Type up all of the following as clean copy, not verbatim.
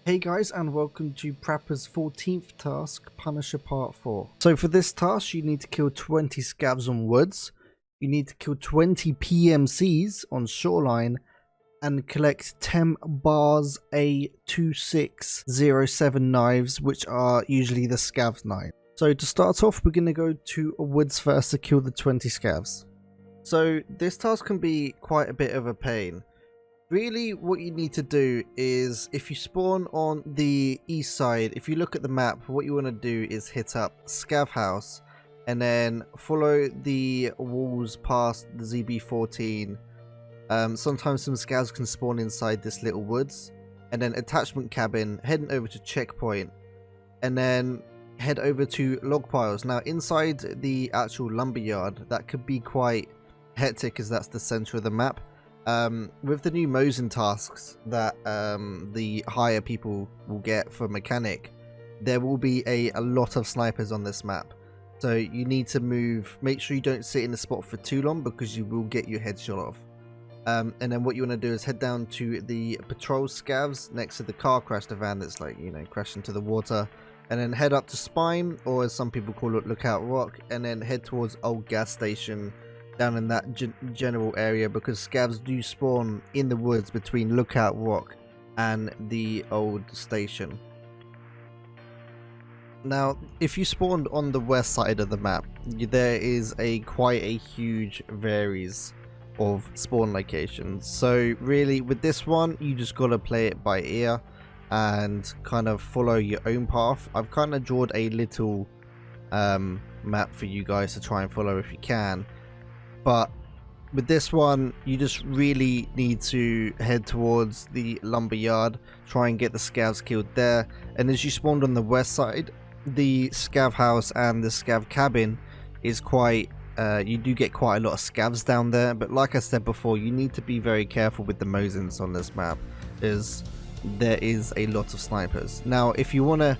Hey guys, and welcome to Prapor's 14th task, Punisher Part 4. So for this task you need to kill 20 Scavs on woods, you need to kill 20 PMCs on Shoreline, and collect 10 bars A2607 knives, which are usually the Scavs knife. So to start off, we're going to go to woods first to kill the 20 Scavs. So this task can be quite a bit of a pain. Really, what you need to do is, if you spawn on the east side, if you look at the map, what you want to do is hit up Scav House and then follow the walls past the ZB14. Sometimes some Scavs can spawn inside this little woods, and then attachment cabin, heading over to checkpoint, and then head over to log piles. Now inside the actual lumberyard, that could be quite hectic as that's the center of the map. With the new Mosin tasks that the higher people will get for mechanic, there will be a lot of snipers on this map. So you need to make sure you don't sit in the spot for too long, because you will get your head shot off. And then what you want to do is head down to the patrol Scavs next to the car crash, the van that's like, you know, crashed into the water. And then head up to Spine, or as some people call it, Lookout Rock, and then head towards Old Gas Station down in that general area, because Scavs do spawn in the woods between Lookout Rock and the old station. Now, if you spawned on the west side of the map, there is quite a huge varies of spawn locations. So really, with this one, you just gotta play it by ear and kind of follow your own path. I've kind of drawn a little map for you guys to try and follow if you can. But with this one, you just really need to head towards the lumberyard, try and get the Scavs killed there. And as you spawned on the west side, the Scav house and the Scav cabin is quite, you do get quite a lot of Scavs down there. But like I said before, you need to be very careful with the Mosins on this map, as there is a lot of snipers. Now, if you want to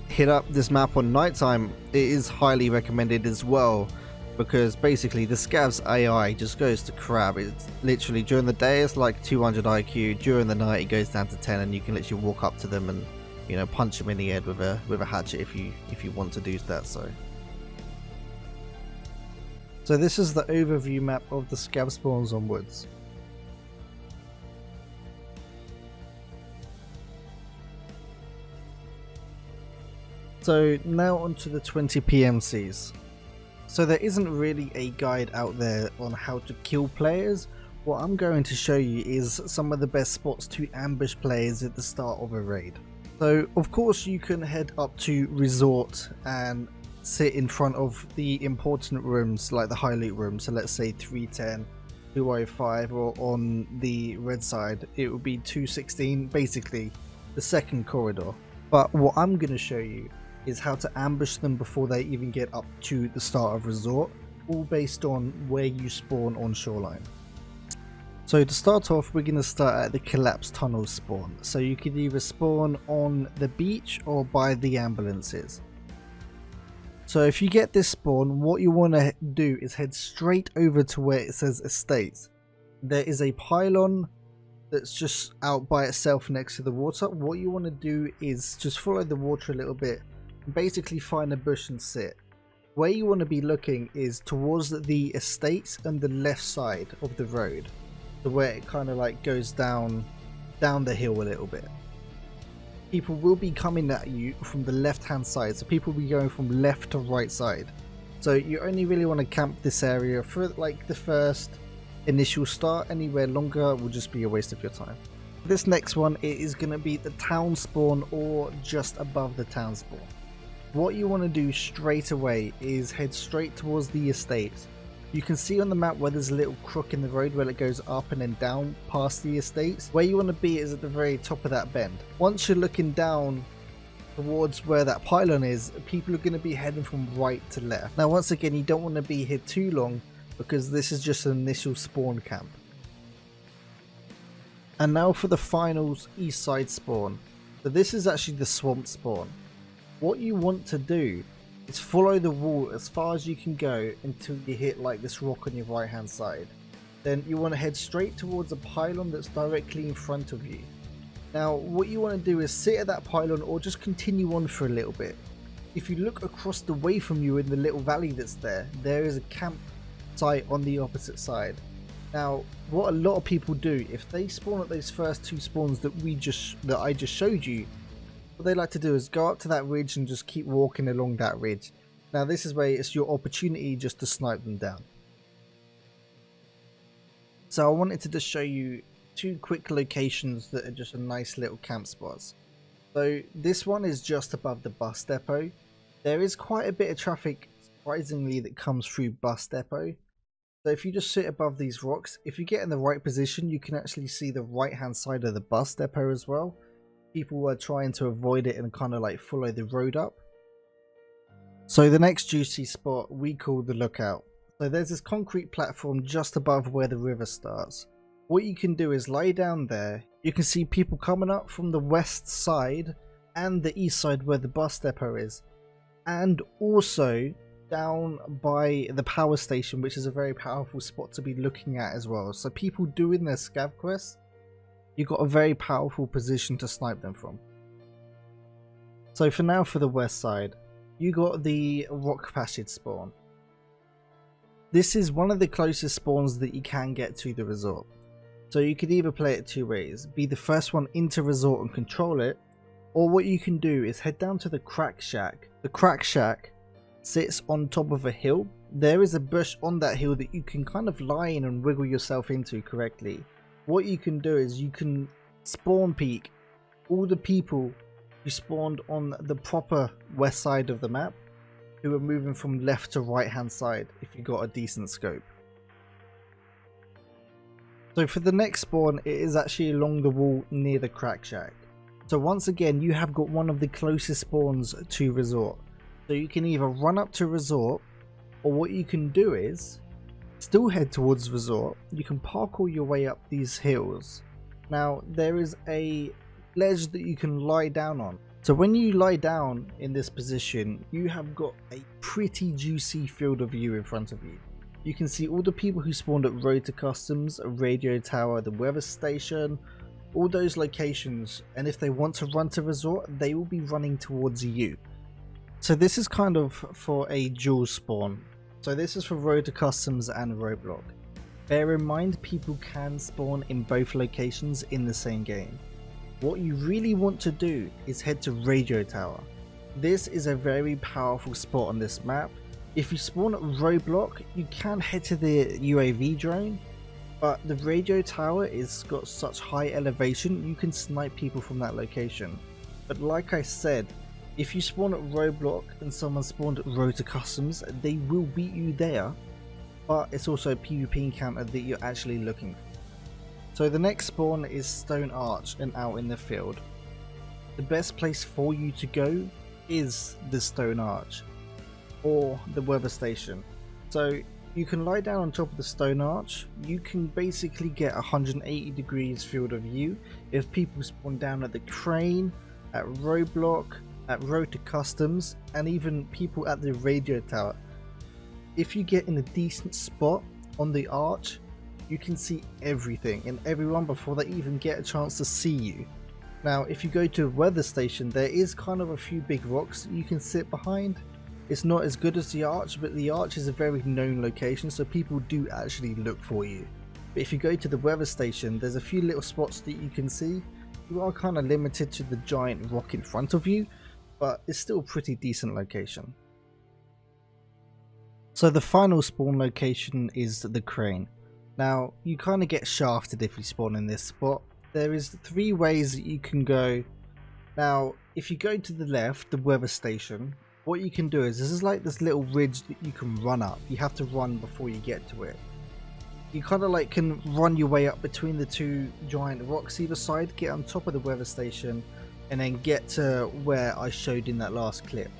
hit up this map on nighttime, it is highly recommended as well, because basically the Scavs AI just goes to crap. It's literally, during the day it's like 200 IQ, during the night it goes down to 10, and you can literally walk up to them and, you know, punch them in the head with a hatchet if you want to do that. So this is the overview map of the Scav spawns on woods. So now onto the 20 PMCs. So there isn't really a guide out there on how to kill players. What I'm going to show you is some of the best spots to ambush players at the start of a raid. So of course you can head up to Resort and sit in front of the important rooms, like the high loot room. So let's say 310, 205, or on the red side it would be 216, basically the second corridor. But what I'm going to show you is how to ambush them before they even get up to the start of Resort, all based on where you spawn on Shoreline. So to start off, we're going to start at the collapsed tunnel spawn. So you could either spawn on the beach or by the ambulances. So if you get this spawn, what you want to do is head straight over to where it says estates. There is a pylon that's just out by itself next to the water. What you want to do is just follow the water a little bit, basically find a bush and sit. Where you want to be looking is towards the estates and the left side of the road, so where it kind of like goes down the hill a little bit. People will be coming at you from the left hand side, so people will be going from left to right side. So you only really want to camp this area for like the first initial start. Anywhere longer will just be a waste of your time. This next one, it is going to be the town spawn, or just above the town spawn. What you want to do straight away is head straight towards the estates. You can see on the map where there's a little crook in the road where it goes up and then down past the estates. Where you want to be is at the very top of that bend. Once you're looking down towards where that pylon is, people are going to be heading from right to left. Now once again, you don't want to be here too long, because this is just an initial spawn camp. And now for the finals east side spawn. So this is actually the swamp spawn. What you want to do is follow the wall as far as you can go until you hit like this rock on your right hand side. Then you want to head straight towards a pylon that's directly in front of you. Now what you want to do is sit at that pylon or just continue on for a little bit. If you look across the way from you in the little valley that's there, there is a campsite on the opposite side. Now what a lot of people do, if they spawn at those first two spawns that I just showed you, what they like to do is go up to that ridge and just keep walking along that ridge. Now this is where it's your opportunity just to snipe them down. So I wanted to just show you two quick locations that are just a nice little camp spots. So this one is just above the bus depot. There is quite a bit of traffic, surprisingly, that comes through bus depot. So if you just sit above these rocks, if you get in the right position, you can actually see the right hand side of the bus depot as well. People are trying to avoid it and kind of like follow the road up. So the next juicy spot we call the lookout. So there's this concrete platform just above where the river starts. What you can do is lie down there. You can see people coming up from the west side and the east side where the bus depot is, and also down by the power station, which is a very powerful spot to be looking at as well. So people doing their scav quests, you've got a very powerful position to snipe them from. So for now, for the west side, you got the rock passage spawn. This is one of the closest spawns that you can get to the resort. So you could either play it two ways, be the first one into resort and control it, or what you can do is head down to the crack shack. The crack shack sits on top of a hill. There is a bush on that hill that you can kind of lie in and wiggle yourself into correctly. What you can do is you can spawn peek all the people who spawned on the proper west side of the map, who are moving from left to right hand side if you got a decent scope. So for the next spawn, it is actually along the wall near the crack shack. So once again, you have got one of the closest spawns to resort. So you can either run up to resort, or what you can do is still head towards resort. You can parkour your way up these hills. Now there is a ledge that you can lie down on. So when you lie down in this position, you have got a pretty juicy field of view in front of you. You can see all the people who spawned at Road to Customs, a radio tower, the weather station, all those locations, and if they want to run to resort, they will be running towards you. So this is kind of for a dual spawn. So this is for Road to Customs and Roadblock. Bear in mind, people can spawn in both locations in the same game. What you really want to do is head to Radio Tower. This is a very powerful spot on this map. If you spawn at Roadblock, you can head to the UAV drone, but the Radio Tower is got such high elevation, you can snipe people from that location. But like I said, if you spawn at Roadblock and someone spawned at Road to Customs, they will beat you there, but it's also a PvP encounter that you're actually looking for. So the next spawn is Stone Arch and out in the field. The best place for you to go is the Stone Arch or the weather station. So you can lie down on top of the Stone Arch. You can basically get 180 degrees field of view if people spawn down at the crane, at Roadblock, at Road to Customs, and even people at the radio tower. If you get in a decent spot on the arch, you can see everything and everyone before they even get a chance to see you. Now if you go to a weather station, there is kind of a few big rocks that you can sit behind. It's not as good as the arch, but the arch is a very known location, so people do actually look for you. But if you go to the weather station, there's a few little spots that you can see. You are kind of limited to the giant rock in front of you, but it's still a pretty decent location. So the final spawn location is the crane. Now you kind of get shafted if you spawn in this spot. There is 3 ways that you can go. Now if you go to the left, the weather station, what you can do is, this is like this little ridge that you can run up. You have to run before you get to it. You kind of like can run your way up between the 2 giant rocks either side, get on top of the weather station, and then get to where I showed in that last clip.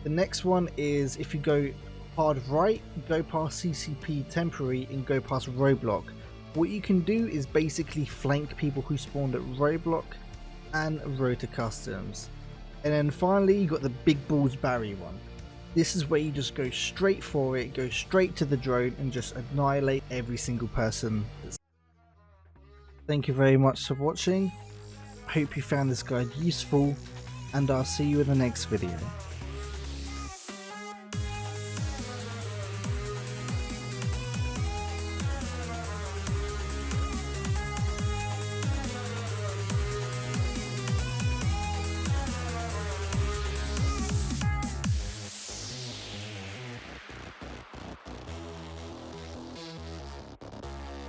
The next one is if you go hard right, go past CCP temporary and go past Roadblock. What you can do is basically flank people who spawned at Roadblock and Road to Customs. And then finally you got the Big Balls Barry one. This is where you just go straight for it, go straight to the drone and just annihilate every single person. Thank you very much for watching. Hope you found this guide useful, and I'll see you in the next video.